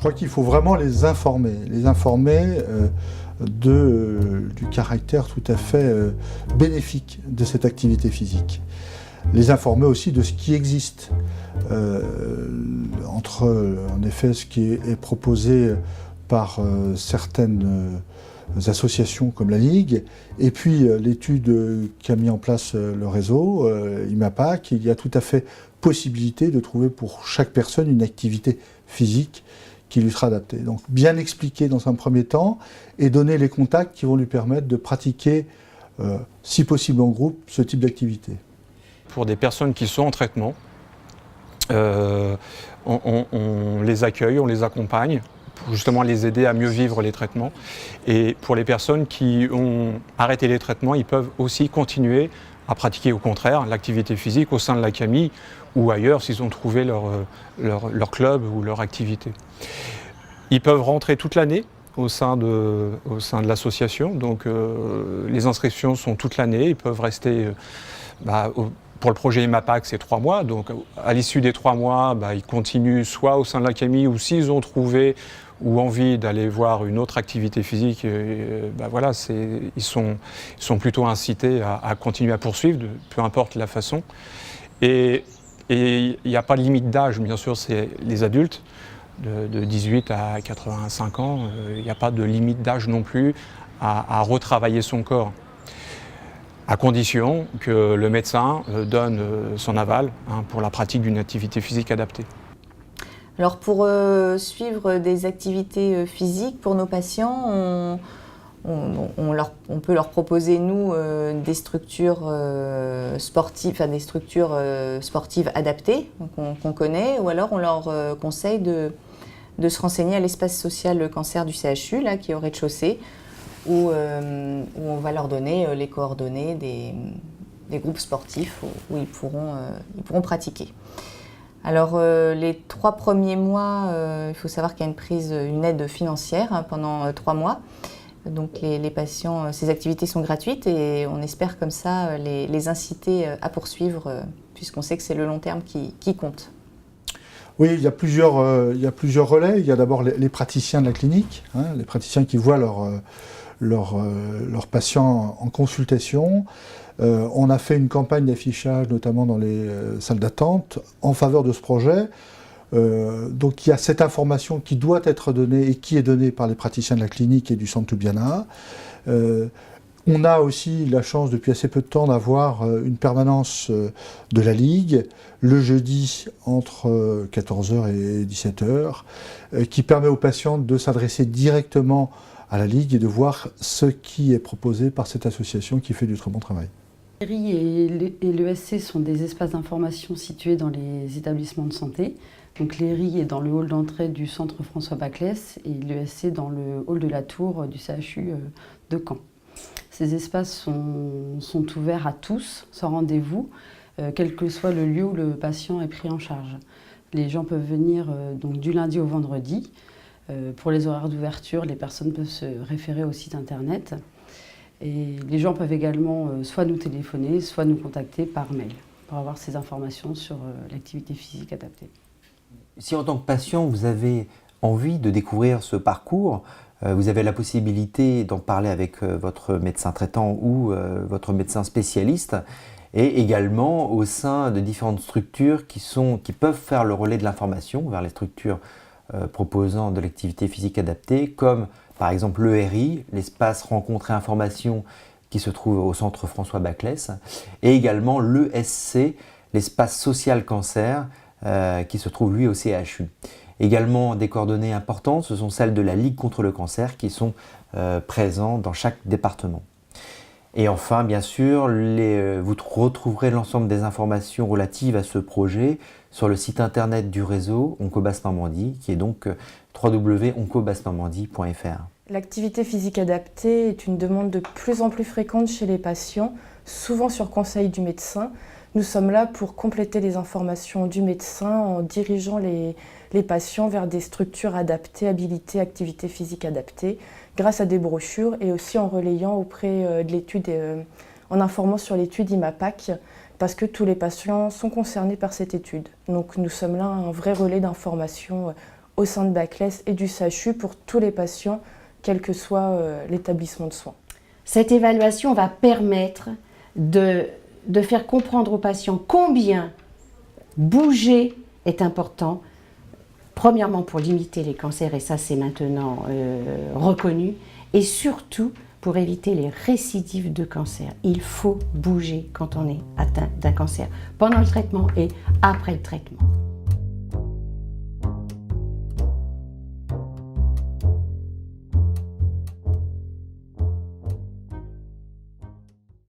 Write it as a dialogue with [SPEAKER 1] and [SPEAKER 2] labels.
[SPEAKER 1] crois qu'il faut vraiment les informer du caractère tout à fait bénéfique de cette activité physique. Les informer aussi de ce qui existe, entre en effet ce qui est proposé par certaines associations comme la Ligue, et puis l'étude qu'a mis en place le réseau, IMAPAC. Il y a tout à fait possibilité de trouver pour chaque personne une activité physique qui lui sera adaptée. Donc bien expliquer dans un premier temps et donner les contacts qui vont lui permettre de pratiquer, si possible en groupe, ce type d'activité.
[SPEAKER 2] Pour des personnes qui sont en traitement, on les accueille, on les accompagne pour justement les aider à mieux vivre les traitements. Et pour les personnes qui ont arrêté les traitements, ils peuvent aussi continuer à pratiquer au contraire l'activité physique au sein de la CAMI ou ailleurs s'ils ont trouvé leur club ou leur activité. Ils peuvent rentrer toute l'année au sein de l'association, donc les inscriptions sont toute l'année, ils peuvent rester, pour le projet IMAPAC c'est 3 mois, donc à l'issue des 3 mois, ils continuent soit au sein de la CAMI ou s'ils ont trouvé ou envie d'aller voir une autre activité physique, voilà, ils sont plutôt incités à continuer à poursuivre, peu importe la façon. Et il n'y a pas de limite d'âge, bien sûr, c'est les adultes de 18 à 85 ans, il n'y a pas de limite d'âge non plus à retravailler son corps, à condition que le médecin donne son aval pour la pratique d'une activité physique adaptée.
[SPEAKER 3] Alors pour suivre des activités physiques pour nos patients, on peut leur proposer, nous, des structures sportives, des structures sportives adaptées qu'on connaît, ou alors on leur conseille de se renseigner à l'espace social cancer du CHU, là, qui est au rez-de-chaussée, où on va leur donner les coordonnées des groupes sportifs où ils pourront pratiquer. Alors les 3 premiers mois, il faut savoir qu'il y a une aide financière pendant 3 mois. Donc les patients, ces activités sont gratuites et on espère comme ça les inciter à poursuivre, puisqu'on sait que c'est le long terme qui compte.
[SPEAKER 1] Oui, il y a plusieurs relais. Il y a d'abord les praticiens de la clinique, les praticiens qui voient leurs patients en consultation. On a fait une campagne d'affichage, notamment dans les salles d'attente, en faveur de ce projet. Donc il y a cette information qui doit être donnée et qui est donnée par les praticiens de la clinique et du centre Toubiana. On a aussi la chance depuis assez peu de temps d'avoir une permanence de la Ligue le jeudi entre 14h et 17h qui permet aux patients de s'adresser directement à la Ligue et de voir ce qui est proposé par cette association qui fait du très bon travail.
[SPEAKER 4] Les RI et l'ESC sont des espaces d'information situés dans les établissements de santé. Donc l'ERI est dans le hall d'entrée du centre François Baclès et l'ESC dans le hall de la tour du CHU de Caen. Ces espaces sont ouverts à tous, sans rendez-vous, quel que soit le lieu où le patient est pris en charge. Les gens peuvent venir donc, du lundi au vendredi. Pour les horaires d'ouverture, les personnes peuvent se référer au site internet. Et les gens peuvent également soit nous téléphoner, soit nous contacter par mail pour avoir ces informations sur l'activité physique adaptée.
[SPEAKER 5] Si en tant que patient, vous avez envie de découvrir ce parcours, vous avez la possibilité d'en parler avec votre médecin traitant ou votre médecin spécialiste, et également au sein de différentes structures qui peuvent faire le relais de l'information vers les structures proposant de l'activité physique adaptée, comme par exemple l'ERI, l'espace rencontre et information qui se trouve au centre François Baclès, et également l'ESC, l'espace social cancer, qui se trouve lui au CHU. Également des coordonnées importantes, ce sont celles de la Ligue contre le cancer qui sont présentes dans chaque département. Et enfin, bien sûr, vous retrouverez l'ensemble des informations relatives à ce projet sur le site internet du réseau OncoBasse-Normandie, qui est donc www.oncobasse-normandie.fr.
[SPEAKER 6] L'activité physique adaptée est une demande de plus en plus fréquente chez les patients, souvent sur conseil du médecin. Nous sommes là pour compléter les informations du médecin en dirigeant les patients vers des structures adaptées, habilitées, activités physiques adaptées, grâce à des brochures et aussi en relayant auprès de l'étude, en informant sur l'étude IMAPAC, parce que tous les patients sont concernés par cette étude. Donc nous sommes là un vrai relais d'information au sein de Baclès et du SACHU pour tous les patients, quel que soit l'établissement de soins.
[SPEAKER 7] Cette évaluation va permettre de faire comprendre aux patients combien bouger est important, premièrement pour limiter les cancers, et ça c'est maintenant reconnu, et surtout pour éviter les récidives de cancer. Il faut bouger quand on est atteint d'un cancer, pendant le traitement et après le traitement.